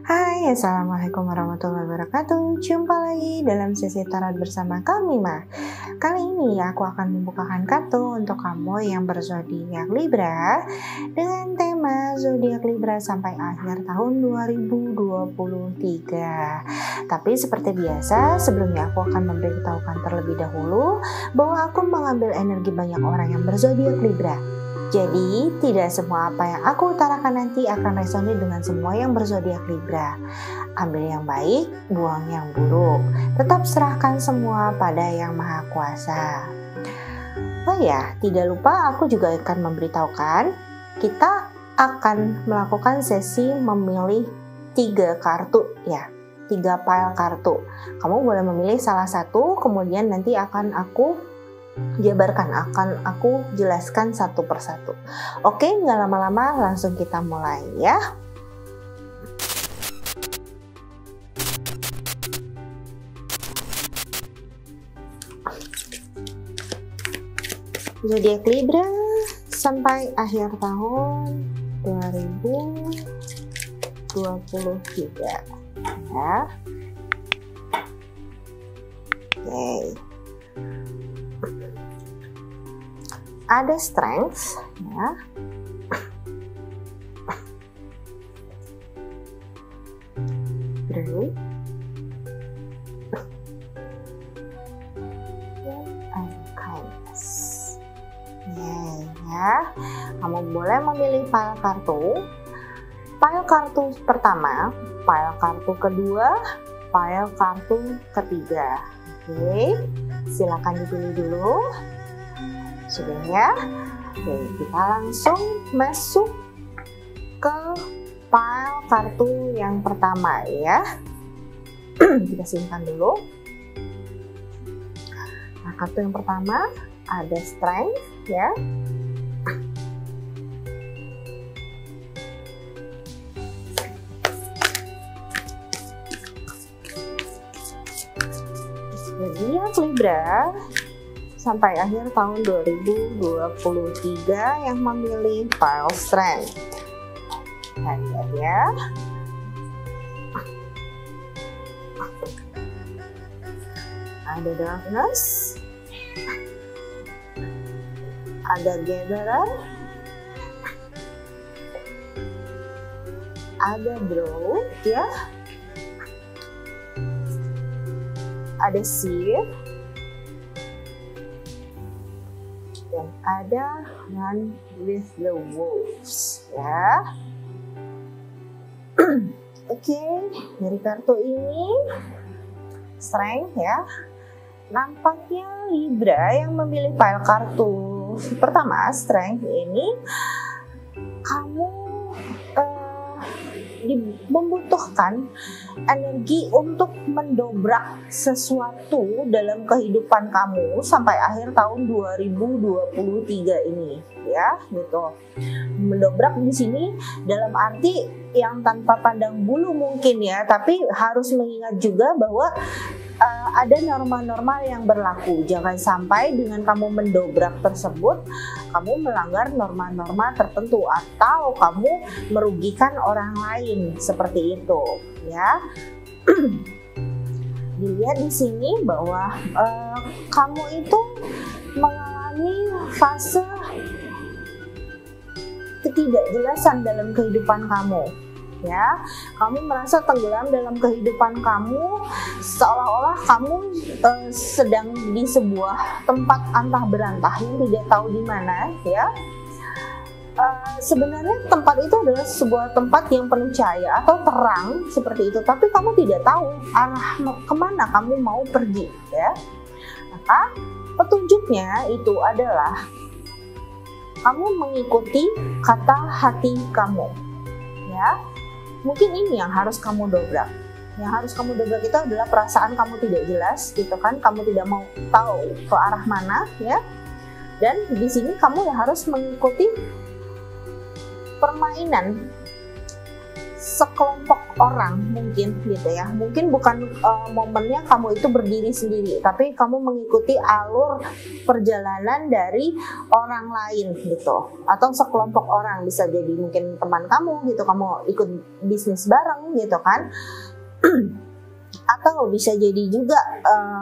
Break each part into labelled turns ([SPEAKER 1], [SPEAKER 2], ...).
[SPEAKER 1] Hai, Assalamualaikum warahmatullahi wabarakatuh. Jumpa lagi dalam sesi tarot bersama kami, Ma. Kali ini aku akan membukakan kartu untuk kamu yang berzodiak Libra dengan tema zodiak Libra sampai akhir tahun 2023. Tapi seperti biasa, sebelumnya aku akan memberitahukan terlebih dahulu bahwa aku mengambil energi banyak orang yang berzodiak Libra. Jadi, tidak semua apa yang aku utarakan nanti akan resonate dengan semua yang berzodiak Libra. Ambil yang baik, buang yang buruk. Tetap serahkan semua pada Yang Maha Kuasa. Oh ya, tidak lupa aku juga akan memberitahukan, kita akan melakukan sesi memilih 3 kartu ya. 3 pile kartu. Kamu boleh memilih salah satu, kemudian nanti akan aku jelaskan satu persatu. Oke, nggak lama-lama, langsung kita mulai ya. Zodiak Libra sampai akhir tahun 2023 ya. Oke. Ada strength ya. Brave. And kindness. Ya. Kamu boleh memilih pile kartu. Pile kartu pertama, pile kartu kedua, pile kartu ketiga. Oke. Silakan dipilih dulu. Sudah ya. Oke, kita langsung masuk ke pile kartu yang pertama ya. Kita simpan dulu. Nah, kartu yang pertama ada strength ya. Zodiak Libra sampai akhir tahun 2023 yang memilih pile strength. Lihat ya. Ada darkness, ada gatherer, ada draw ya, ada seer, dan ada Run with the Wolves ya. Oke, dari kartu ini strength ya. Nampaknya Libra yang memilih pile kartu pertama strength ini, kamu membutuhkan energi untuk mendobrak sesuatu dalam kehidupan kamu sampai akhir tahun 2023 ini ya, gitu. Mendobrak di sini dalam arti yang tanpa pandang bulu mungkin ya, tapi harus mengingat juga bahwa ada norma-norma yang berlaku. Jangan sampai dengan kamu mendobrak tersebut, kamu melanggar norma-norma tertentu atau kamu merugikan orang lain seperti itu, ya. Dilihat di sini bahwa kamu itu mengalami fase ketidakjelasan dalam kehidupan kamu. Ya, kamu merasa tenggelam dalam kehidupan kamu, seolah-olah kamu sedang di sebuah tempat antah berantah yang tidak tahu di mana, ya. Sebenarnya tempat itu adalah sebuah tempat yang penuh cahaya atau terang seperti itu, tapi kamu tidak tahu arah kemana kamu mau pergi, ya. Maka petunjuknya itu adalah kamu mengikuti kata hati kamu, ya. Mungkin ini yang harus kamu dobrak. Yang harus kamu dobrak itu adalah perasaan kamu tidak jelas, gitu kan? Kamu tidak mau tahu ke arah mana, ya. Dan di sini kamu yang harus mengikuti permainan sekelompok orang mungkin gitu ya. Mungkin bukan momennya kamu itu berdiri sendiri, tapi kamu mengikuti alur perjalanan dari orang lain gitu, atau sekelompok orang, bisa jadi mungkin teman kamu gitu, kamu ikut bisnis bareng gitu kan. Atau bisa jadi juga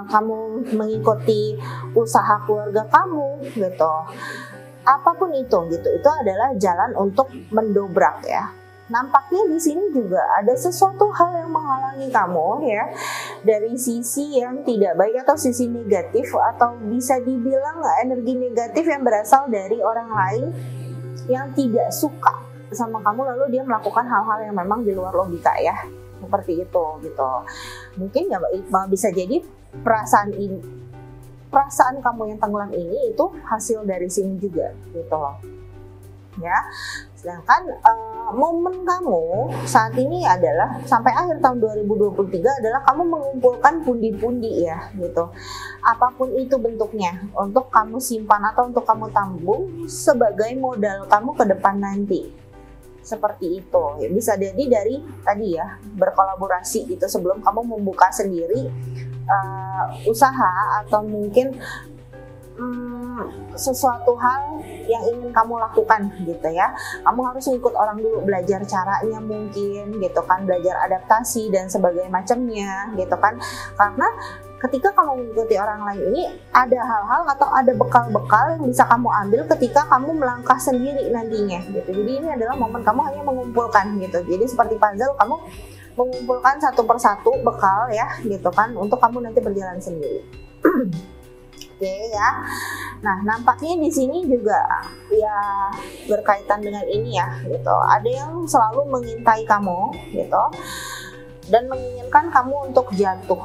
[SPEAKER 1] kamu mengikuti usaha keluarga kamu gitu. Apapun itu gitu, itu adalah jalan untuk mendobrak ya. Nampaknya di sini juga ada sesuatu hal yang menghalangi kamu ya, dari sisi yang tidak baik atau sisi negatif, atau bisa dibilang energi negatif yang berasal dari orang lain yang tidak suka sama kamu, lalu dia melakukan hal-hal yang memang di luar logika ya, seperti itu gitu. Mungkin ya bisa jadi perasaan kamu yang tenggelam ini itu hasil dari sini juga gitu loh ya. Sedangkan momen kamu saat ini adalah sampai akhir tahun 2023 adalah kamu mengumpulkan pundi-pundi ya gitu. Apapun itu bentuknya, untuk kamu simpan atau untuk kamu tabung sebagai modal kamu ke depan nanti. Seperti itu. Ya, bisa jadi dari tadi ya, berkolaborasi gitu sebelum kamu membuka sendiri usaha, atau mungkin sesuatu hal yang ingin kamu lakukan gitu ya. Kamu harus ikut orang dulu, belajar caranya mungkin gitu kan, belajar adaptasi dan sebagainya macamnya gitu kan. Karena ketika kamu mengikuti orang lain ini, ada hal-hal atau ada bekal-bekal yang bisa kamu ambil ketika kamu melangkah sendiri nantinya gitu. Jadi ini adalah momen kamu hanya mengumpulkan gitu. Jadi seperti puzzle, kamu mengumpulkan satu persatu bekal ya gitu kan, untuk kamu nanti berjalan sendiri. Oke ya. Nah, nampaknya di sini juga ya berkaitan dengan ini ya gitu. Ada yang selalu mengintai kamu gitu dan menginginkan kamu untuk jatuh.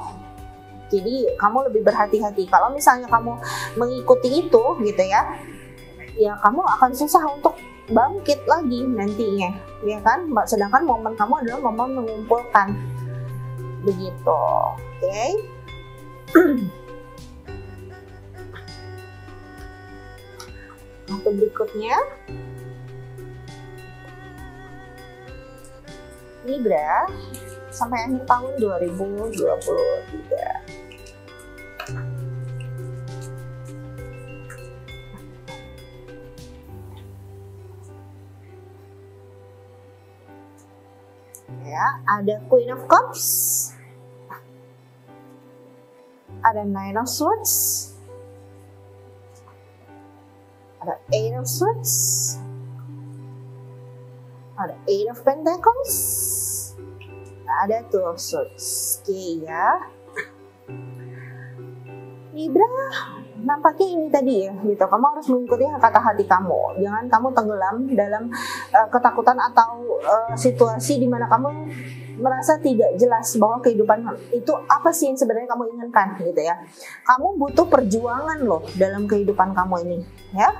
[SPEAKER 1] Jadi kamu lebih berhati-hati. Kalau misalnya kamu mengikuti itu gitu ya, ya kamu akan susah untuk bangkit lagi nantinya, ya kan? Sedangkan momen kamu adalah momen mengumpulkan. Begitu. Oke. Untuk berikutnya, Libra sampai akhir tahun 2023. Ya, ada Queen of Cups, ada Nine of Swords, ada Eight of Swords, ada Eight of Pentacles, ada Two of Swords. Oke ya, Libra, nampaknya ini tadi ya gitu, kamu harus mengikuti kata hati kamu. Jangan kamu tenggelam dalam ketakutan atau situasi di mana kamu merasa tidak jelas bahwa kehidupan itu apa sih yang sebenarnya kamu inginkan gitu ya. Kamu butuh perjuangan loh dalam kehidupan kamu ini ya.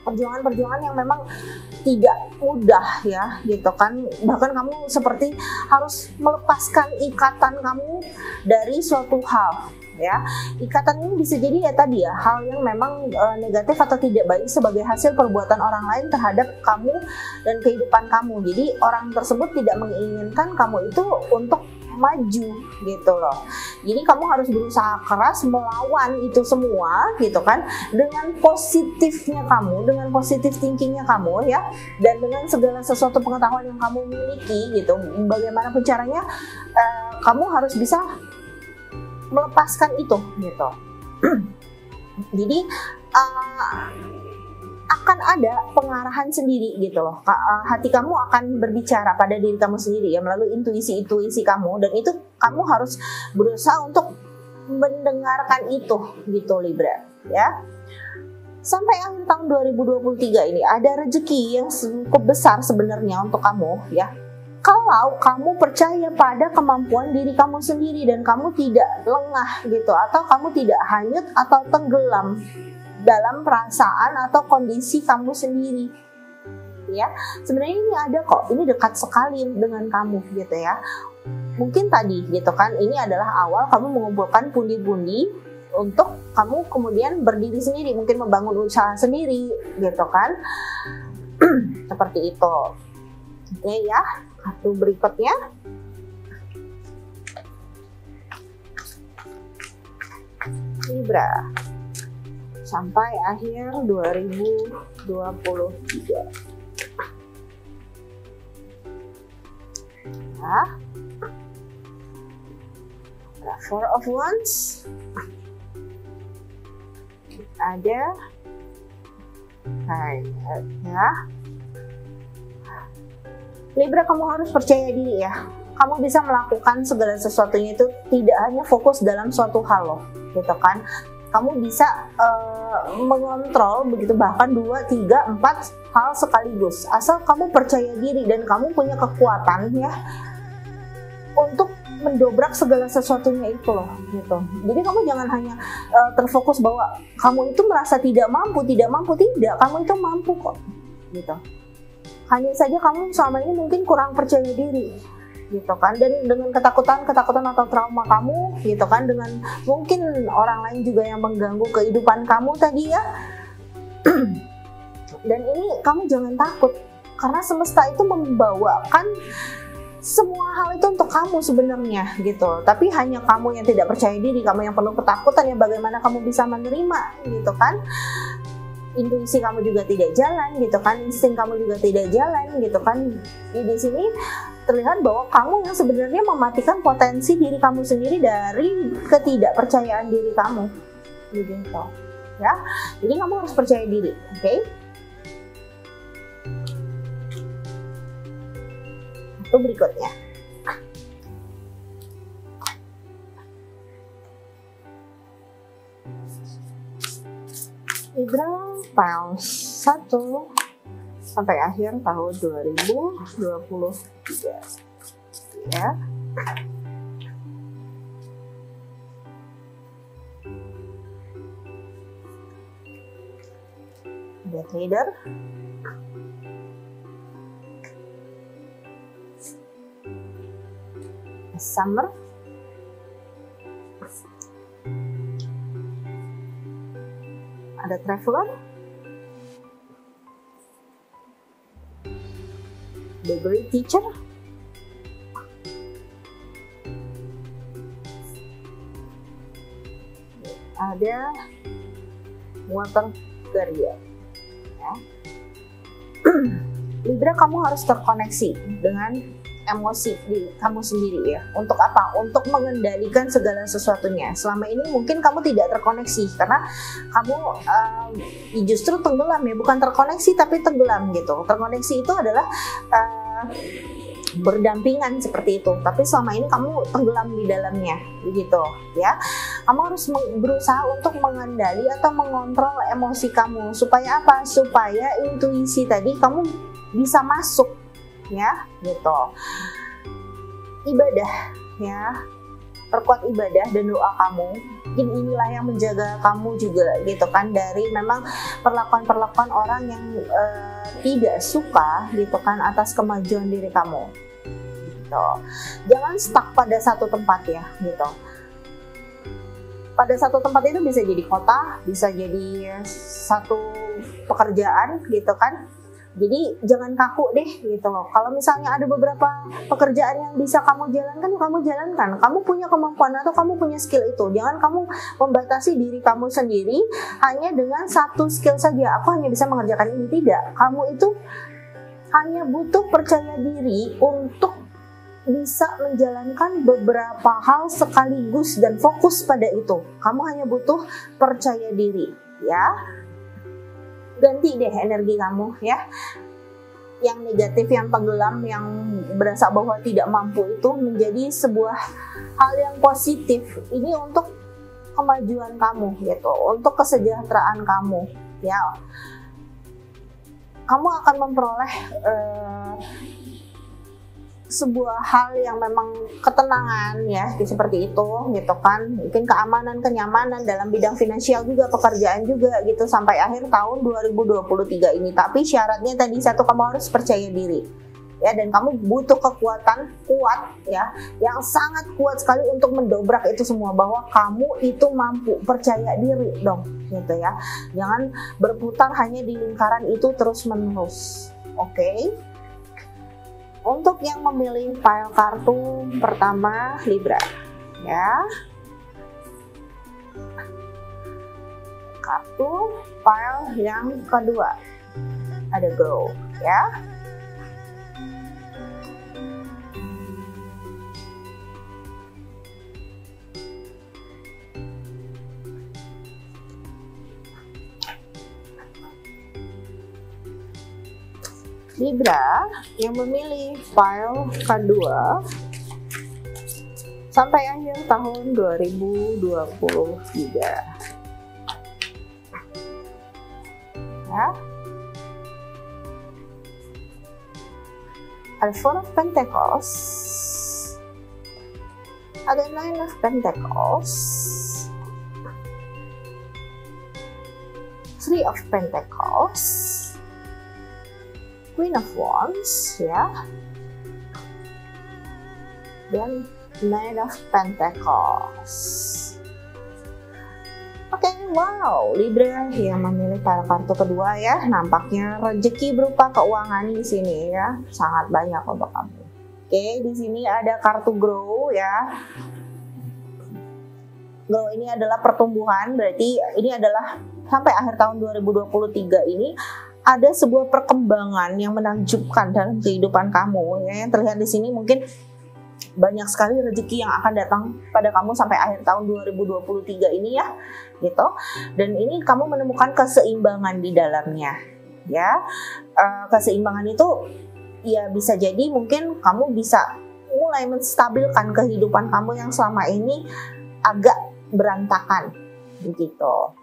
[SPEAKER 1] Perjuangan-perjuangan yang memang tidak mudah ya gitu kan. Bahkan kamu seperti harus melepaskan ikatan kamu dari suatu hal ya. Ikatan ini bisa jadi ya tadi ya, hal yang memang negatif atau tidak baik sebagai hasil perbuatan orang lain terhadap kamu dan kehidupan kamu. Jadi orang tersebut tidak menginginkan kamu itu untuk maju gitu loh. Jadi kamu harus berusaha keras melawan itu semua gitu kan, dengan positifnya kamu, dengan positif thinkingnya kamu ya, dan dengan segala sesuatu pengetahuan yang kamu miliki gitu. Bagaimanapun caranya kamu harus bisa melepaskan itu gitu. Jadi akan ada pengarahan sendiri gitu loh. Hati kamu akan berbicara pada diri kamu sendiri ya, melalui intuisi kamu, dan itu kamu harus berusaha untuk mendengarkan itu gitu Libra ya. Sampai akhir tahun 2023 ini ada rezeki yang cukup besar sebenarnya untuk kamu ya. Kalau kamu percaya pada kemampuan diri kamu sendiri dan kamu tidak lengah gitu, atau kamu tidak hanyut atau tenggelam dalam perasaan atau kondisi kamu sendiri ya. Sebenarnya ini ada kok, ini dekat sekali dengan kamu gitu ya. Mungkin tadi gitu kan, ini adalah awal kamu mengumpulkan pundi-pundi untuk kamu kemudian berdiri sendiri, mungkin membangun usaha sendiri gitu kan. Seperti itu. Oke ya. Kartu berikutnya. Libra. Sampai akhir 2023. Nah, ada Four of Wands. Ada ya. Libra, kamu harus percaya diri ya. Kamu bisa melakukan segala sesuatunya itu tidak hanya fokus dalam suatu hal loh, gitu kan. Kamu bisa mengontrol begitu, bahkan 2, 3, 4 hal sekaligus. Asal kamu percaya diri dan kamu punya kekuatan ya untuk mendobrak segala sesuatunya itu loh, gitu. Jadi kamu jangan hanya terfokus bahwa kamu itu merasa tidak mampu, tidak. Kamu itu mampu kok, gitu. Hanya saja kamu selama ini mungkin kurang percaya diri, gitu kan. Dan dengan ketakutan atau trauma kamu, gitu kan, dengan mungkin orang lain juga yang mengganggu kehidupan kamu tadi ya. Dan ini kamu jangan takut, karena semesta itu membawakan semua hal itu untuk kamu sebenarnya, gitu. Tapi hanya kamu yang tidak percaya diri, kamu yang penuh ketakutan ya, bagaimana kamu bisa menerima, gitu kan. Intuisi kamu juga tidak jalan, gitu kan. Insting kamu juga tidak jalan, gitu kan. Di sini terlihat bahwa kamu yang sebenarnya mematikan potensi diri kamu sendiri dari ketidakpercayaan diri kamu, gitu ya. Jadi kamu harus percaya diri, oke? Itu berikutnya. Libra, Pounds 1 sampai akhir tahun 2023 ya. Ada trader, Summer, ada Traveler, The Great Teacher, ada Water Guardian ya. Libra, kamu harus terkoneksi dengan emosi di kamu sendiri ya. Untuk apa? Untuk mengendalikan segala sesuatunya. Selama ini mungkin kamu tidak terkoneksi karena kamu justru tenggelam ya, bukan terkoneksi tapi tenggelam gitu. Terkoneksi itu adalah berdampingan seperti itu. Tapi selama ini kamu tenggelam di dalamnya, begitu ya. Kamu harus berusaha untuk mengendali atau mengontrol emosi kamu. Supaya apa? Supaya intuisi tadi kamu bisa masuk ya, gitu. Ibadah ya, perkuat ibadah dan doa kamu. Mungkin inilah yang menjaga kamu juga, gitu kan, dari memang perlakuan-perlakuan orang yang tidak suka, gitu kan, atas kemajuan diri kamu, gitu. Jangan stuck pada satu tempat ya, gitu. Pada satu tempat itu bisa jadi kota, bisa jadi satu pekerjaan, gitu kan. Jadi jangan kaku deh, gitu loh. Kalau misalnya ada beberapa pekerjaan yang bisa kamu jalankan, kamu jalankan. Kamu punya kemampuan atau kamu punya skill itu. Jangan kamu membatasi diri kamu sendiri hanya dengan satu skill saja. Aku hanya bisa mengerjakan ini. Tidak. Kamu itu hanya butuh percaya diri untuk bisa menjalankan beberapa hal sekaligus dan fokus pada itu. Kamu hanya butuh percaya diri, ya. Ganti deh energi kamu ya, yang negatif, yang tenggelam, yang berasa bahwa tidak mampu itu menjadi sebuah hal yang positif. Ini untuk kemajuan kamu, gitu, untuk kesejahteraan kamu ya. Kamu akan memperoleh sebuah hal yang memang ketenangan ya, seperti itu, gitu kan. Mungkin keamanan, kenyamanan dalam bidang finansial juga, pekerjaan juga, gitu, sampai akhir tahun 2023 ini. Tapi syaratnya tadi satu, kamu harus percaya diri ya, dan kamu butuh kekuatan kuat ya, yang sangat kuat sekali untuk mendobrak itu semua, bahwa kamu itu mampu. Percaya diri dong, gitu ya. Jangan berputar hanya di lingkaran itu terus menerus, oke? untuk yang memilih pile kartu pertama Libra ya. Kartu pile yang kedua ada Grow ya. Libra yang memilih pile kedua sampai akhir tahun 2023 ya. Ada Four of Pentacles, ada Nine of Pentacles, Three of Pentacles, Queen of Wands ya, dan Nine of Pentacles. Oke, wow, Libra yang memilih pile kartu kedua ya, nampaknya rezeki berupa keuangan di sini ya, sangat banyak untuk kamu. Oke, di sini ada kartu Grow ya. Grow ini adalah pertumbuhan, berarti ini adalah sampai akhir tahun 2023 ini ada sebuah perkembangan yang menakjubkan dalam kehidupan kamu ya. Yang terlihat di sini mungkin banyak sekali rezeki yang akan datang pada kamu sampai akhir tahun 2023 ini ya, gitu. Dan ini kamu menemukan keseimbangan di dalamnya ya. Keseimbangan itu ya bisa jadi mungkin kamu bisa mulai menstabilkan kehidupan kamu yang selama ini agak berantakan begitu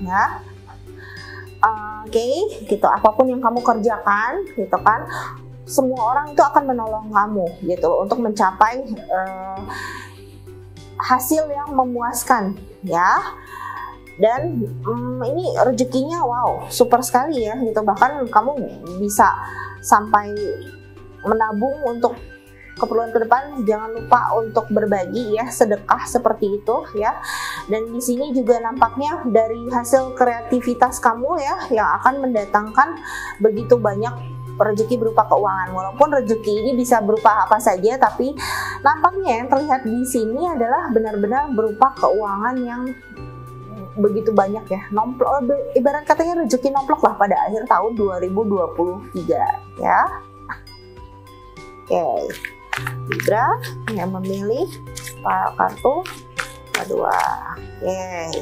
[SPEAKER 1] ya. Oke, gitu. Apapun yang kamu kerjakan, gitu kan, semua orang itu akan menolong kamu, gitu, untuk mencapai hasil yang memuaskan, ya. Dan ini rezekinya, wow, super sekali ya, gitu. Bahkan kamu bisa sampai menabung untuk keperluan ke depan. Jangan lupa untuk berbagi ya, sedekah seperti itu ya. Dan di sini juga nampaknya dari hasil kreativitas kamu ya, yang akan mendatangkan begitu banyak rezeki berupa keuangan. Walaupun rezeki ini bisa berupa apa saja, tapi nampaknya yang terlihat di sini adalah benar-benar berupa keuangan yang begitu banyak ya, nomplok, ibarat katanya rezeki nomplok lah pada akhir tahun 2023 ya. Oke. Libra yang memilih kartu kedua. Oke.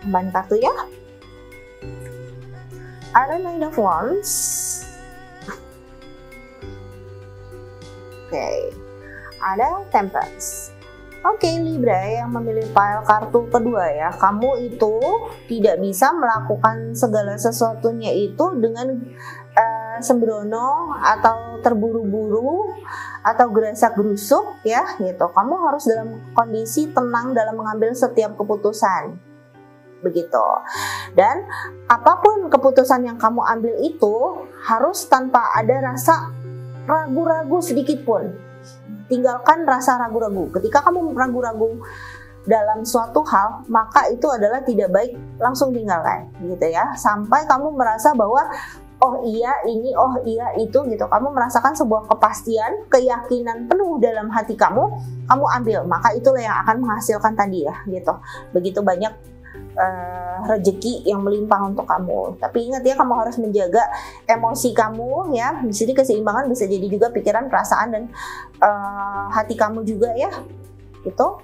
[SPEAKER 1] Tambahan kartu ya. Ada Nine of Wands. Oke. Ada Temperance. Oke, Libra yang memilih pile kartu kedua ya, kamu itu tidak bisa melakukan segala sesuatunya itu dengan sembrono atau terburu-buru atau gerasak-gerusuk ya, gitu. Kamu harus dalam kondisi tenang dalam mengambil setiap keputusan, begitu. Dan apapun keputusan yang kamu ambil itu harus tanpa ada rasa ragu-ragu sedikit pun. Tinggalkan rasa ragu-ragu. Ketika kamu ragu-ragu dalam suatu hal, maka itu adalah tidak baik, langsung tinggalkan, gitu ya. Sampai kamu merasa bahwa oh iya ini, oh iya itu, gitu. Kamu merasakan sebuah kepastian, keyakinan penuh dalam hati kamu ambil, maka itulah yang akan menghasilkan tadi ya, gitu. Begitu banyak rezeki yang melimpah untuk kamu. Tapi ingat ya, kamu harus menjaga emosi kamu ya. Di sini keseimbangan bisa jadi juga pikiran, perasaan, dan hati kamu juga ya, gitu.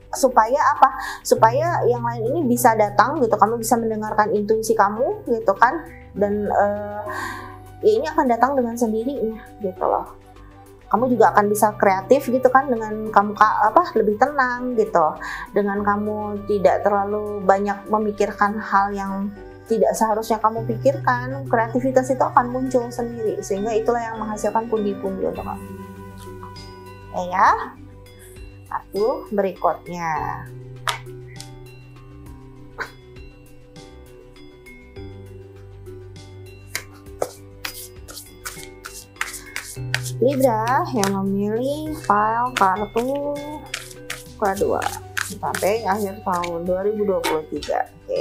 [SPEAKER 1] Supaya apa? Supaya yang lain ini bisa datang, gitu. Kamu bisa mendengarkan intuisi kamu, gitu kan. Dan ya ini akan datang dengan sendirinya, gitu loh. Kamu juga akan bisa kreatif, gitu kan, dengan kamu lebih tenang, gitu. Dengan kamu tidak terlalu banyak memikirkan hal yang tidak seharusnya kamu pikirkan, kreativitas itu akan muncul sendiri, sehingga itulah yang menghasilkan pundi-pundi untuk kamu. Ya. Satu berikutnya. Libra yang memilih pile kartu kedua sampai akhir tahun 2023. Oke.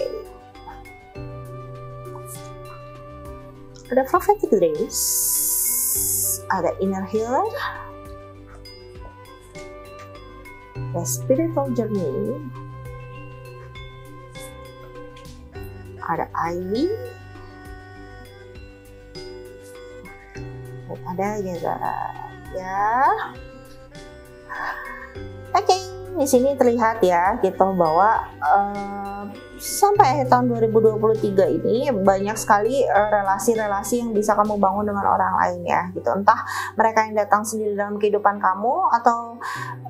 [SPEAKER 1] ada prophetic dreams, ada inner healer, ada spiritual journey, ada Ivy, ada juga ya. Oke, di sini terlihat ya gitu bahwa sampai akhir tahun 2023 ini banyak sekali relasi-relasi yang bisa kamu bangun dengan orang lain ya gitu. Entah mereka yang datang sendiri dalam kehidupan kamu atau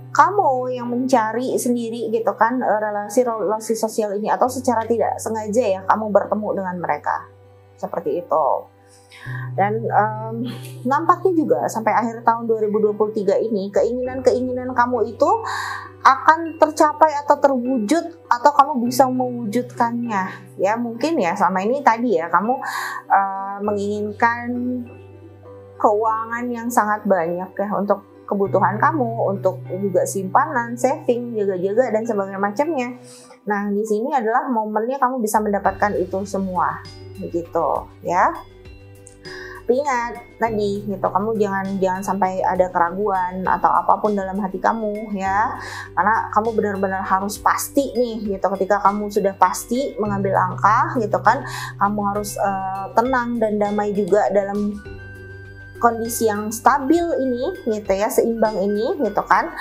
[SPEAKER 1] kamu yang mencari sendiri gitu kan relasi sosial ini, atau secara tidak sengaja ya kamu bertemu dengan mereka seperti itu. Dan nampaknya juga sampai akhir tahun 2023 ini keinginan-keinginan kamu itu akan tercapai atau terwujud, atau kamu bisa mewujudkannya ya. Mungkin ya selama ini tadi ya kamu menginginkan keuangan yang sangat banyak ya untuk kebutuhan kamu, untuk juga simpanan, saving, jaga-jaga dan sebagainya macamnya. Nah, di sini adalah momennya kamu bisa mendapatkan itu semua, begitu ya. Tapi ingat tadi gitu, kamu jangan sampai ada keraguan atau apapun dalam hati kamu ya, karena kamu benar-benar harus pasti nih gitu. Ketika kamu sudah pasti mengambil langkah gitu kan, kamu harus tenang dan damai juga dalam kondisi yang stabil ini gitu ya, seimbang ini gitu kan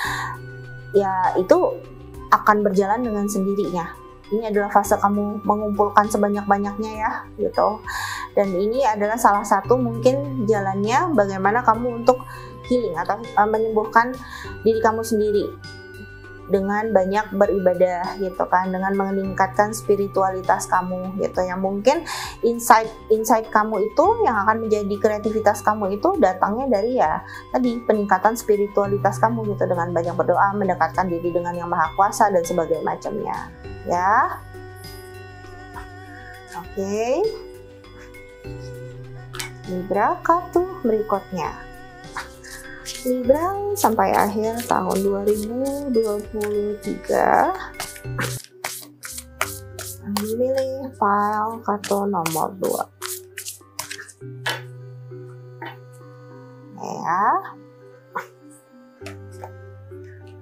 [SPEAKER 1] ya, itu akan berjalan dengan sendirinya. Ini adalah fase kamu mengumpulkan sebanyak-banyaknya ya gitu. Dan ini adalah salah satu mungkin jalannya bagaimana kamu untuk healing atau menyembuhkan diri kamu sendiri dengan banyak beribadah gitu kan, dengan meningkatkan spiritualitas kamu gitu ya. Mungkin insight kamu itu yang akan menjadi kreativitas kamu itu datangnya dari ya tadi peningkatan spiritualitas kamu gitu, dengan banyak berdoa, mendekatkan diri dengan Yang Maha Kuasa dan sebagainya macamnya ya. Oke. Libra kartu berikutnya. Libra sampai akhir tahun 2023. Pilih file kartu nomor 2. Ya.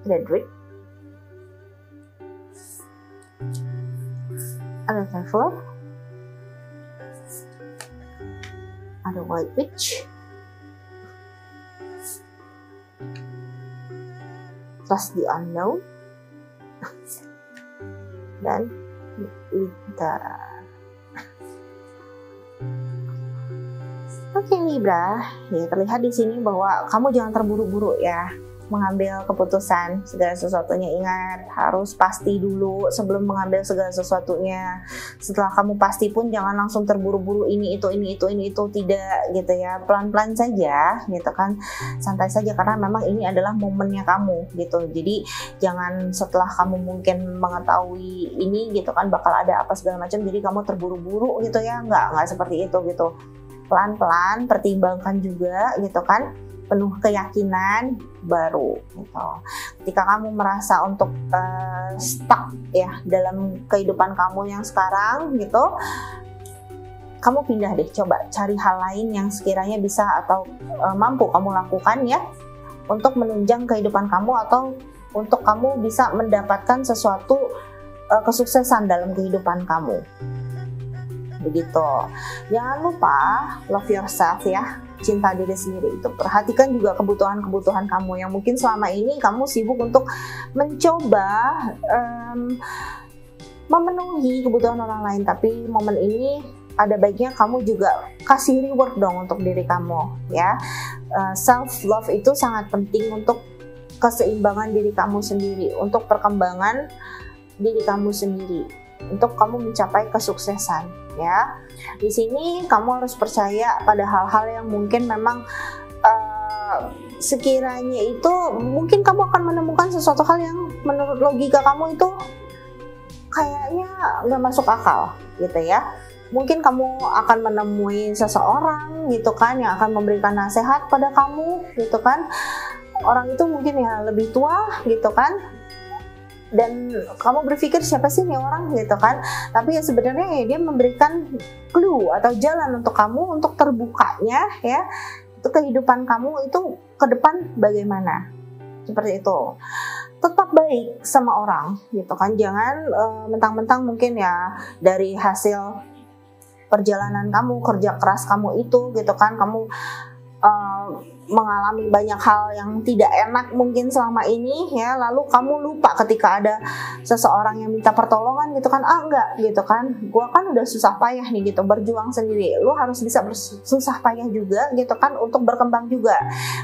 [SPEAKER 1] Frederick. Ada Traveler. Ada White Witch. Trust the Unknown. Dan Lintara. Oke Libra, ya terlihat di sini bahwa kamu jangan terburu-buru ya mengambil keputusan segala sesuatunya. Ingat, harus pasti dulu sebelum mengambil segala sesuatunya. Setelah kamu pasti pun jangan langsung terburu-buru ini itu tidak gitu ya. Pelan-pelan saja gitu kan, santai saja, karena memang ini adalah momennya kamu gitu. Jadi jangan setelah kamu mungkin mengetahui ini gitu kan bakal ada apa segala macam, jadi kamu terburu-buru gitu ya. Nggak seperti itu gitu. Pelan-pelan, pertimbangkan juga gitu kan, penuh keyakinan baru gitu. Ketika kamu merasa untuk stuck ya dalam kehidupan kamu yang sekarang gitu, kamu pindah deh, coba cari hal lain yang sekiranya bisa atau mampu kamu lakukan ya untuk menunjang kehidupan kamu, atau untuk kamu bisa mendapatkan sesuatu kesuksesan dalam kehidupan kamu. Begitu. Jangan lupa love yourself ya, cinta diri sendiri itu. Perhatikan juga kebutuhan-kebutuhan kamu yang mungkin selama ini kamu sibuk untuk mencoba memenuhi kebutuhan orang lain, tapi momen ini ada baiknya kamu juga kasih reward dong untuk diri kamu ya. Self love itu sangat penting untuk keseimbangan diri kamu sendiri, untuk perkembangan diri kamu sendiri, untuk kamu mencapai kesuksesan ya. Di sini kamu harus percaya pada hal-hal yang mungkin memang sekiranya itu mungkin kamu akan menemukan sesuatu hal yang menurut logika kamu itu kayaknya nggak masuk akal gitu ya. Mungkin kamu akan menemui seseorang gitu kan yang akan memberikan nasihat pada kamu gitu kan. Orang itu mungkin ya lebih tua gitu kan, dan kamu berpikir siapa sih nih orang gitu kan, tapi ya sebenarnya ya dia memberikan clue atau jalan untuk kamu untuk terbukanya ya itu kehidupan kamu itu ke depan bagaimana, seperti itu. Tetap baik sama orang gitu kan, jangan mentang-mentang mungkin ya dari hasil perjalanan kamu, kerja keras kamu itu gitu kan, kamu mengalami banyak hal yang tidak enak mungkin selama ini ya, lalu kamu lupa ketika ada seseorang yang minta pertolongan gitu kan, enggak gitu kan, gua kan udah susah payah nih gitu berjuang sendiri, lu harus bisa bersusah payah juga gitu kan untuk berkembang juga.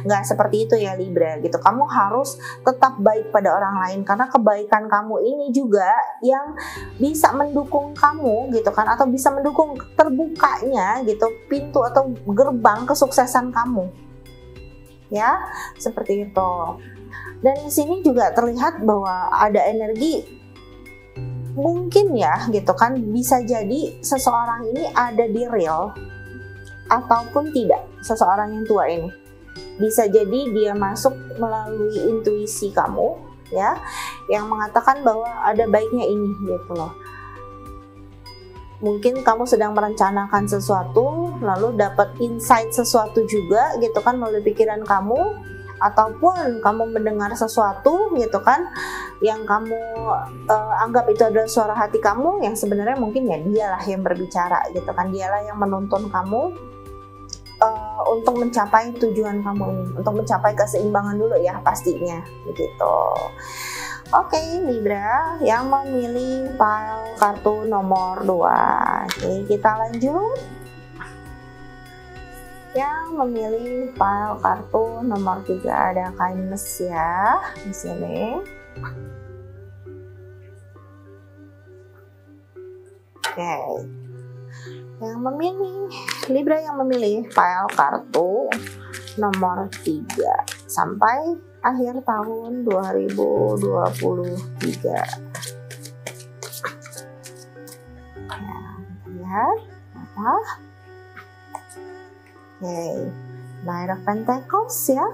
[SPEAKER 1] Nggak seperti itu ya Libra gitu, kamu harus tetap baik pada orang lain karena kebaikan kamu ini juga yang bisa mendukung kamu gitu kan, atau bisa mendukung terbukanya gitu pintu atau gerbang kesuksesan kamu ya, seperti itu. Dan di sini juga terlihat bahwa ada energi mungkin ya gitu kan, bisa jadi seseorang ini ada di real ataupun tidak, seseorang yang tua ini bisa jadi dia masuk melalui intuisi kamu ya, yang mengatakan bahwa ada baiknya ini gitu loh. Mungkin kamu sedang merencanakan sesuatu, lalu dapat insight sesuatu juga gitu kan melalui pikiran kamu, ataupun kamu mendengar sesuatu gitu kan yang kamu anggap itu adalah suara hati kamu, yang sebenarnya mungkin ya dialah yang berbicara gitu kan, dialah yang menuntun kamu untuk mencapai tujuan kamu ini, untuk mencapai keseimbangan dulu ya pastinya begitu. Oke, Libra yang memilih pile kartu nomor 2. Oke, kita lanjut. Yang memilih pile kartu nomor 3 ada kindness ya di sini. Oke. Yang memilih Libra yang memilih pile kartu nomor 3 sampai akhir tahun 2023. Nah, lihat apa? Oke, Knight of Pentacles ya.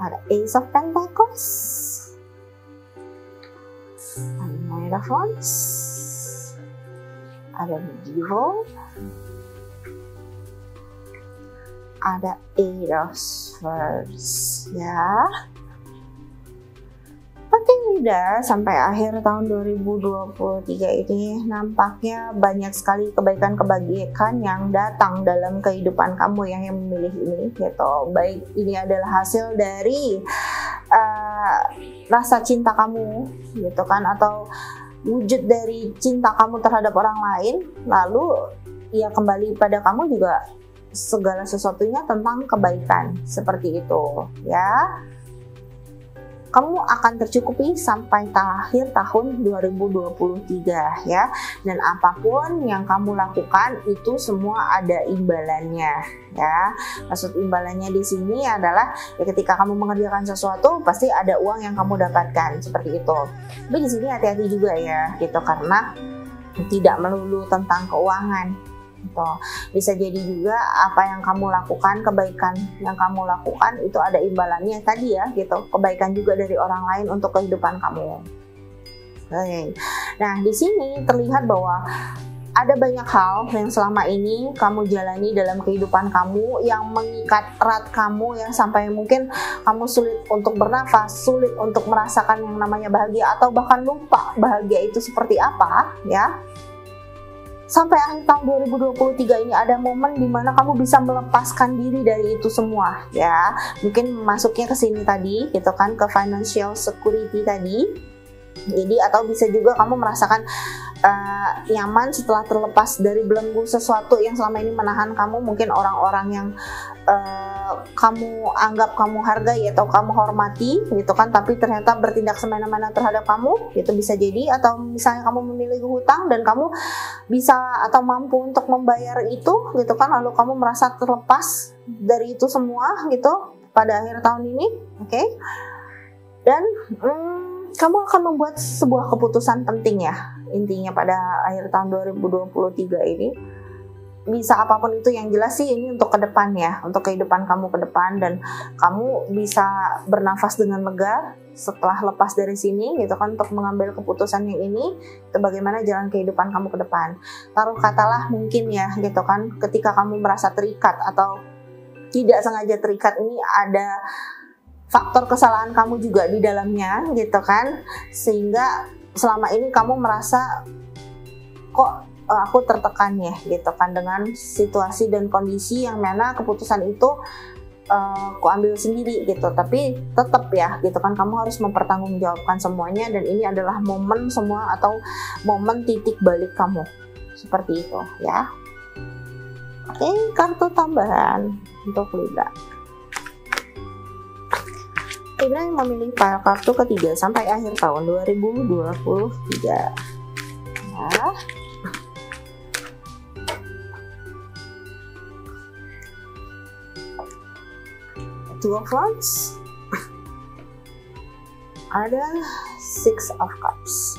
[SPEAKER 1] Ada Ace of Pentacles, ada Knight of Wands, ada Devil, ada Eight of Swords ya. Oke, Libra, sampai akhir tahun 2023 ini nampaknya banyak sekali kebaikan-kebaikan yang datang dalam kehidupan kamu yang memilih ini gitu. Baik ini adalah hasil dari rasa cinta kamu gitu kan, atau wujud dari cinta kamu terhadap orang lain, lalu ya kembali pada kamu juga segala sesuatunya tentang kebaikan, seperti itu ya. Kamu akan tercukupi sampai akhir tahun 2023 ya, dan apapun yang kamu lakukan itu semua ada imbalannya ya. Maksud imbalannya di sini adalah ya ketika kamu mengerjakan sesuatu pasti ada uang yang kamu dapatkan, seperti itu. Tapi di sini hati-hati juga ya gitu, karena tidak melulu tentang keuangan. Gitu. Bisa jadi juga apa yang kamu lakukan, kebaikan yang kamu lakukan itu ada imbalannya tadi ya gitu, kebaikan juga dari orang lain untuk kehidupan kamu. Oke. Nah di sini terlihat bahwa ada banyak hal yang selama ini kamu jalani dalam kehidupan kamu yang mengikat erat kamu, yang sampai mungkin kamu sulit untuk bernafas, sulit untuk merasakan yang namanya bahagia, atau bahkan lupa bahagia itu seperti apa ya. Sampai akhir tahun 2023 ini ada momen dimana kamu bisa melepaskan diri dari itu semua ya. Mungkin masuknya ke sini tadi gitu kan, ke financial security tadi. Jadi atau bisa juga kamu merasakan nyaman setelah terlepas dari belenggu sesuatu yang selama ini menahan kamu. Mungkin orang-orang yang kamu anggap kamu hargai atau kamu hormati gitu kan, tapi ternyata bertindak semena-mena terhadap kamu, itu bisa jadi. Atau misalnya kamu memiliki hutang dan kamu bisa atau mampu untuk membayar itu gitu kan, lalu kamu merasa terlepas dari itu semua gitu pada akhir tahun ini. Oke. Dan kamu akan membuat sebuah keputusan penting ya intinya pada akhir tahun 2023 ini. bisa apapun itu, yang jelas sih ini untuk ke depan ya, untuk kehidupan kamu ke depan, dan kamu bisa bernafas dengan lega setelah lepas dari sini gitu kan, untuk mengambil keputusan yang ini, itu bagaimana jalan kehidupan kamu ke depan. Taruh katalah mungkin ya gitu kan, ketika kamu merasa terikat atau tidak sengaja terikat, ini ada faktor kesalahan kamu juga di dalamnya gitu kan, sehingga selama ini kamu merasa kok aku tertekan ya gitu kan dengan situasi dan kondisi yang mana keputusan itu aku ambil sendiri gitu. Tapi tetap ya gitu kan, kamu harus mempertanggungjawabkan semuanya, dan ini adalah momen semua atau momen titik balik kamu, seperti itu ya. Oke, kartu tambahan untuk Libra. Libra yang memilih file kartu ketiga sampai akhir tahun 2023 ya. Two of Wands, ada Six of Cups.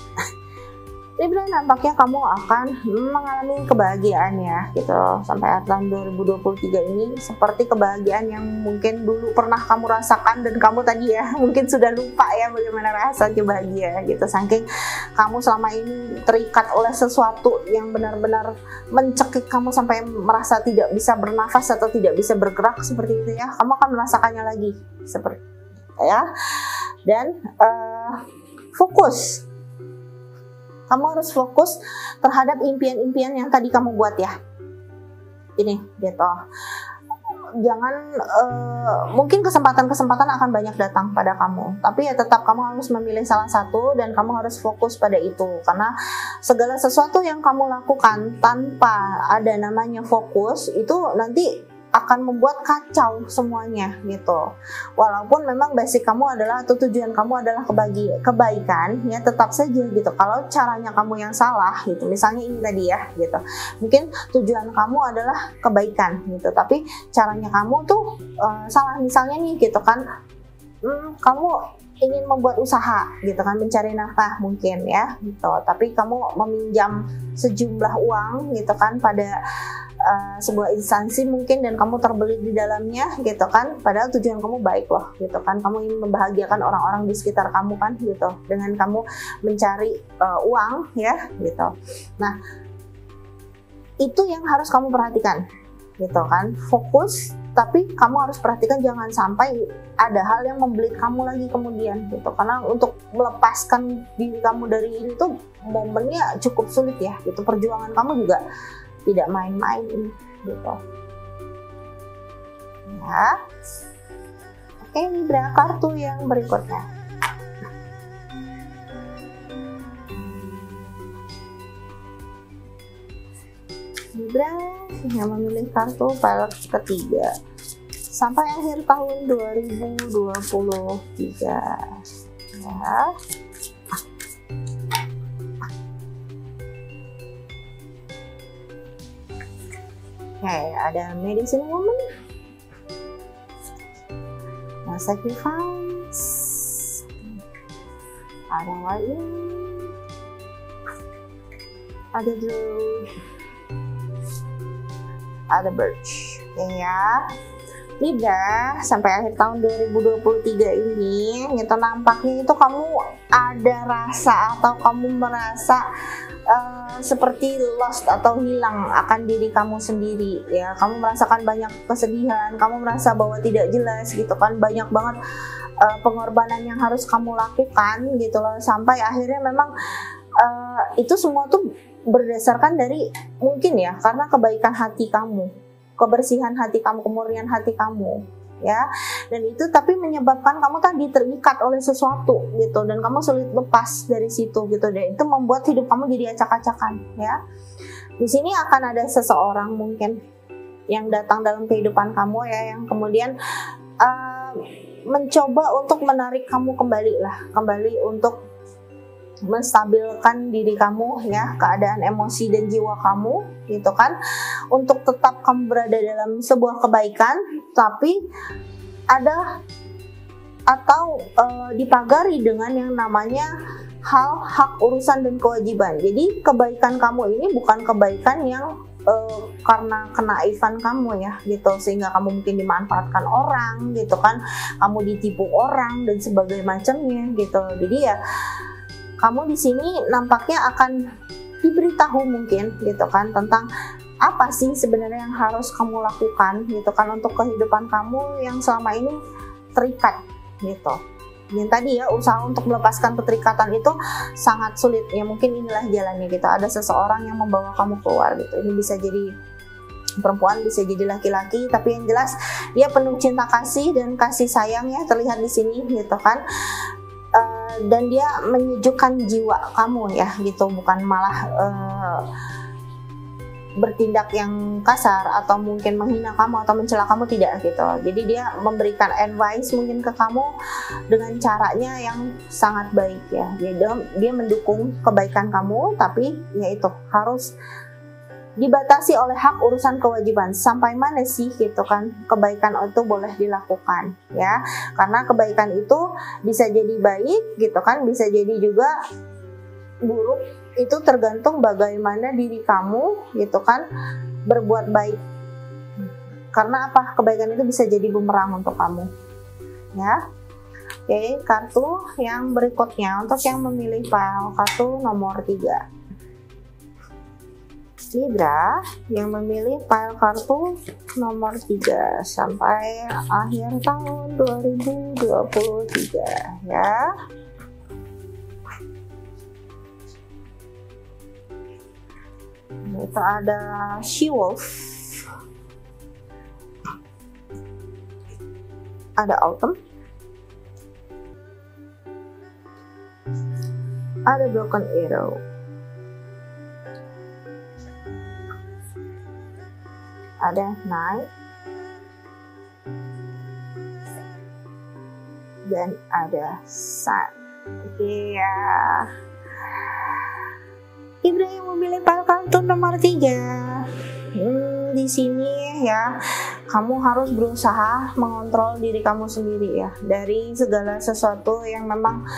[SPEAKER 1] Libra, nampaknya kamu akan mengalami kebahagiaan ya gitu sampai akhir tahun 2023 ini, seperti kebahagiaan yang mungkin dulu pernah kamu rasakan dan kamu tadi ya mungkin sudah lupa ya bagaimana rasanya bahagia gitu, saking kamu selama ini terikat oleh sesuatu yang benar-benar mencekik kamu sampai merasa tidak bisa bernafas atau tidak bisa bergerak seperti itu ya. Kamu akan merasakannya lagi seperti ya. Dan fokus, kamu harus fokus terhadap impian-impian yang tadi kamu buat ya. Ini gitu. Jangan mungkin kesempatan-kesempatan akan banyak datang pada kamu, tapi ya tetap kamu harus memilih salah satu dan kamu harus fokus pada itu, karena segala sesuatu yang kamu lakukan tanpa ada namanya fokus itu nanti akan membuat kacau semuanya gitu. Walaupun memang basic kamu adalah atau tujuan kamu adalah kebaikan ya, tetap saja gitu. Kalau caranya kamu yang salah gitu, misalnya ini tadi ya gitu, mungkin tujuan kamu adalah kebaikan gitu, tapi caranya kamu tuh salah. Misalnya nih gitu kan, kamu ingin membuat usaha gitu kan, mencari nafkah mungkin ya gitu, tapi kamu meminjam sejumlah uang gitu kan pada sebuah instansi mungkin, dan kamu terbelit di dalamnya gitu kan, padahal tujuan kamu baik loh gitu kan, kamu ingin membahagiakan orang-orang di sekitar kamu kan gitu, dengan kamu mencari uang ya gitu. Nah itu yang harus kamu perhatikan gitu kan, fokus, tapi kamu harus perhatikan jangan sampai ada hal yang membelit kamu lagi kemudian gitu, karena untuk melepaskan diri kamu dari ini tuh momennya cukup sulit ya gitu, perjuangan kamu juga tidak main-main ini gitu ya. Oke, Libra, kartu yang berikutnya. Libra yang memilih kartu file ketiga sampai akhir tahun 2023 ya. Oke, ada Medicine Woman, Sacrifice, ada lain, ada Druid, ada Birch. Oke ya, Libra, sampai akhir tahun 2023 ini itu nampaknya itu kamu ada rasa atau kamu merasa seperti lost atau hilang akan diri kamu sendiri ya. Kamu merasakan banyak kesedihan, kamu merasa bahwa tidak jelas gitu kan, banyak banget pengorbanan yang harus kamu lakukan gitu loh, sampai akhirnya memang itu semua tuh berdasarkan dari mungkin ya karena kebaikan hati kamu, kebersihan hati kamu, kemurnian hati kamu ya, dan itu tapi menyebabkan kamu tadi terikat oleh sesuatu gitu, dan kamu sulit lepas dari situ gitu, dan itu membuat hidup kamu jadi acak-acakan ya. Di sini akan ada seseorang mungkin yang datang dalam kehidupan kamu ya, yang kemudian mencoba untuk menarik kamu kembali untuk menstabilkan diri kamu ya, keadaan emosi dan jiwa kamu gitu kan, untuk tetap kamu berada dalam sebuah kebaikan, tapi ada atau dipagari dengan yang namanya hal hak urusan dan kewajiban. Jadi kebaikan kamu ini bukan kebaikan yang karena kenaifan kamu ya gitu, sehingga kamu mungkin dimanfaatkan orang gitu kan, kamu ditipu orang dan sebagainya macamnya gitu. Jadi ya kamu di sini nampaknya akan diberitahu mungkin gitu kan tentang apa sih sebenarnya yang harus kamu lakukan gitu kan untuk kehidupan kamu yang selama ini terikat gitu. Yang tadi ya, usaha untuk melepaskan keterikatan itu sangat sulit ya, mungkin inilah jalannya gitu. Ada seseorang yang membawa kamu keluar gitu. Ini bisa jadi perempuan, bisa jadi laki-laki, tapi yang jelas dia penuh cinta kasih dan kasih sayang ya, terlihat di sini gitu kan. Dan dia menyejukkan jiwa kamu ya gitu, bukan malah bertindak yang kasar atau mungkin menghina kamu atau mencela kamu, tidak gitu. Jadi dia memberikan advice mungkin ke kamu dengan caranya yang sangat baik ya. Dia mendukung kebaikan kamu, tapi ya itu harus dibatasi oleh hak urusan kewajiban. Sampai mana sih gitu kan kebaikan itu boleh dilakukan ya, karena kebaikan itu bisa jadi baik gitu kan, bisa jadi juga buruk. Itu tergantung bagaimana diri kamu gitu kan berbuat baik, karena apa, kebaikan itu bisa jadi bumerang untuk kamu ya. Oke, kartu yang berikutnya untuk yang memilih file kartu nomor 3 Libra, yang memilih file kartu nomor 3 sampai akhir tahun 2023 ya. Itu ada She-Wolf, ada Autumn, ada Broken Arrow, ada Night, dan ada Sun. Oke ya, Libra yang memilih file kartu nomor 3. Di sini ya, kamu harus berusaha mengontrol diri kamu sendiri ya dari segala sesuatu yang memang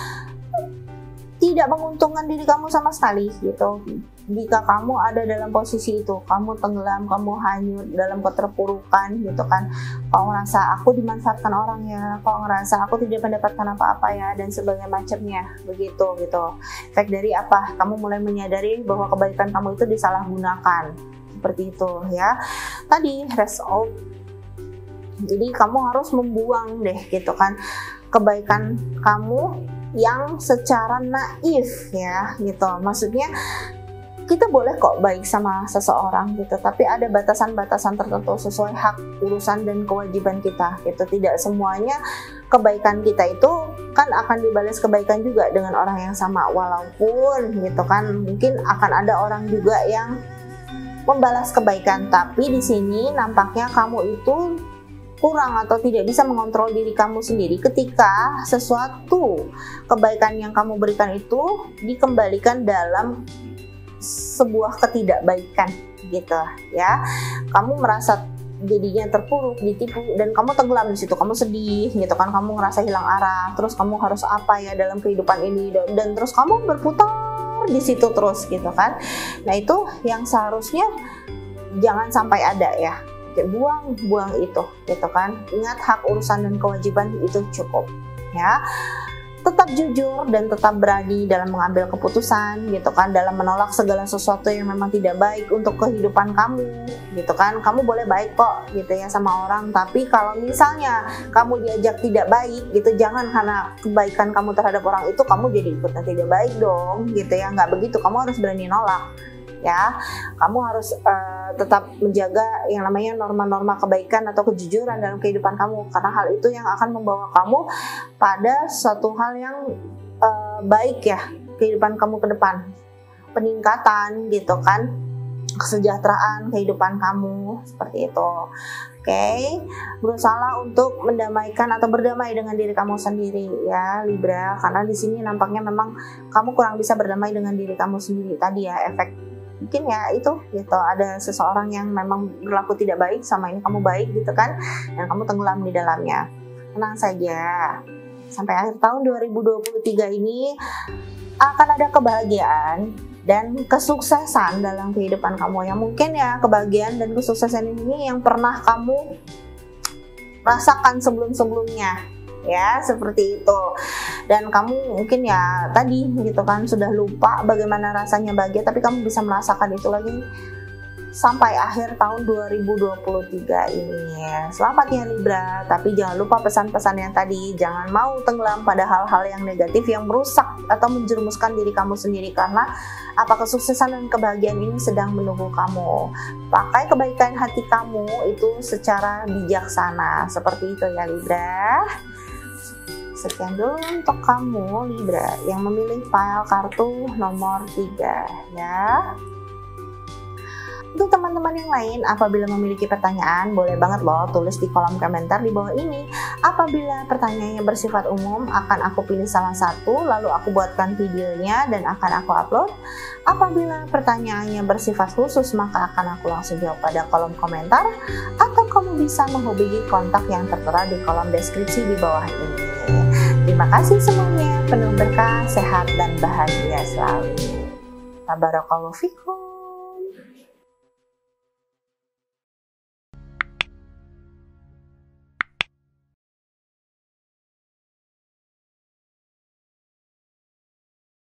[SPEAKER 1] tidak menguntungkan diri kamu sama sekali gitu. Jika kamu ada dalam posisi itu, kamu tenggelam, kamu hanyut dalam keterpurukan gitu kan, kau ngerasa aku dimanfaatkan orang ya, kau ngerasa aku tidak mendapatkan apa-apa ya, dan sebagainya macamnya begitu gitu. Efek dari apa? Kamu mulai menyadari bahwa kebaikan kamu itu disalahgunakan, seperti itu ya. Tadi result, jadi kamu harus membuang deh gitu kan kebaikan kamu yang secara naif ya gitu. Maksudnya kita boleh kok baik sama seseorang gitu, tapi ada batasan-batasan tertentu sesuai hak urusan dan kewajiban kita gitu. Tidak semuanya kebaikan kita itu kan akan dibalas kebaikan juga dengan orang yang sama, walaupun gitu kan mungkin akan ada orang juga yang membalas kebaikan, tapi di sini nampaknya kamu itu kurang atau tidak bisa mengontrol diri kamu sendiri ketika sesuatu kebaikan yang kamu berikan itu dikembalikan dalam sebuah ketidakbaikan gitu ya. Kamu merasa jadinya terpuruk, ditipu, dan kamu tenggelam di situ. Kamu sedih gitu kan, kamu ngerasa hilang arah, terus kamu harus apa ya dalam kehidupan ini, dan terus kamu berputar di situ terus gitu kan. Nah itu yang seharusnya jangan sampai ada ya. Buang itu gitu kan. Ingat, hak urusan dan kewajiban itu cukup ya. Tetap jujur dan tetap berani dalam mengambil keputusan gitu kan, dalam menolak segala sesuatu yang memang tidak baik untuk kehidupan kamu gitu kan. Kamu boleh baik kok gitu ya sama orang, tapi kalau misalnya kamu diajak tidak baik gitu, jangan karena kebaikan kamu terhadap orang itu kamu jadi ikutan tidak baik dong gitu ya. Nggak begitu, kamu harus berani nolak ya. Kamu harus tetap menjaga yang namanya norma-norma kebaikan atau kejujuran dalam kehidupan kamu, karena hal itu yang akan membawa kamu pada suatu hal yang baik ya, kehidupan kamu ke depan, peningkatan gitu kan, kesejahteraan kehidupan kamu, seperti itu. Oke, berusaha untuk mendamaikan atau berdamai dengan diri kamu sendiri ya Libra, karena di sini nampaknya memang kamu kurang bisa berdamai dengan diri kamu sendiri tadi ya. Efek mungkin ya itu gitu, ada seseorang yang memang berlaku tidak baik sama ini, kamu baik gitu kan, dan kamu tenggelam di dalamnya. Tenang saja, sampai akhir tahun 2023 ini akan ada kebahagiaan dan kesuksesan dalam kehidupan kamu. Yang mungkin ya kebahagiaan dan kesuksesan ini yang pernah kamu rasakan sebelum-sebelumnya, ya seperti itu. Dan kamu mungkin ya tadi gitu kan sudah lupa bagaimana rasanya bahagia, tapi kamu bisa merasakan itu lagi sampai akhir tahun 2023 ini. Selamat ya Libra, tapi jangan lupa pesan-pesan yang tadi, jangan mau tenggelam pada hal-hal yang negatif yang merusak atau menjerumuskan diri kamu sendiri, karena apa kesuksesan dan kebahagiaan ini sedang menunggu kamu. Pakai kebaikan hati kamu itu secara bijaksana, seperti itu ya Libra. Sekian dulu untuk kamu Libra yang memilih file kartu nomor 3 ya. Untuk teman-teman yang lain, apabila memiliki pertanyaan, boleh banget loh tulis di kolom komentar di bawah ini. Apabila pertanyaannya bersifat umum, akan aku pilih salah satu, lalu aku buatkan videonya dan akan aku upload. Apabila pertanyaannya bersifat khusus, maka akan aku langsung jawab pada kolom komentar, atau kamu bisa menghubungi kontak yang tertera di kolom deskripsi di bawah ini. Terima kasih semuanya, penuh berkah, sehat, dan bahagia selalu. Tabarakallahu fikum.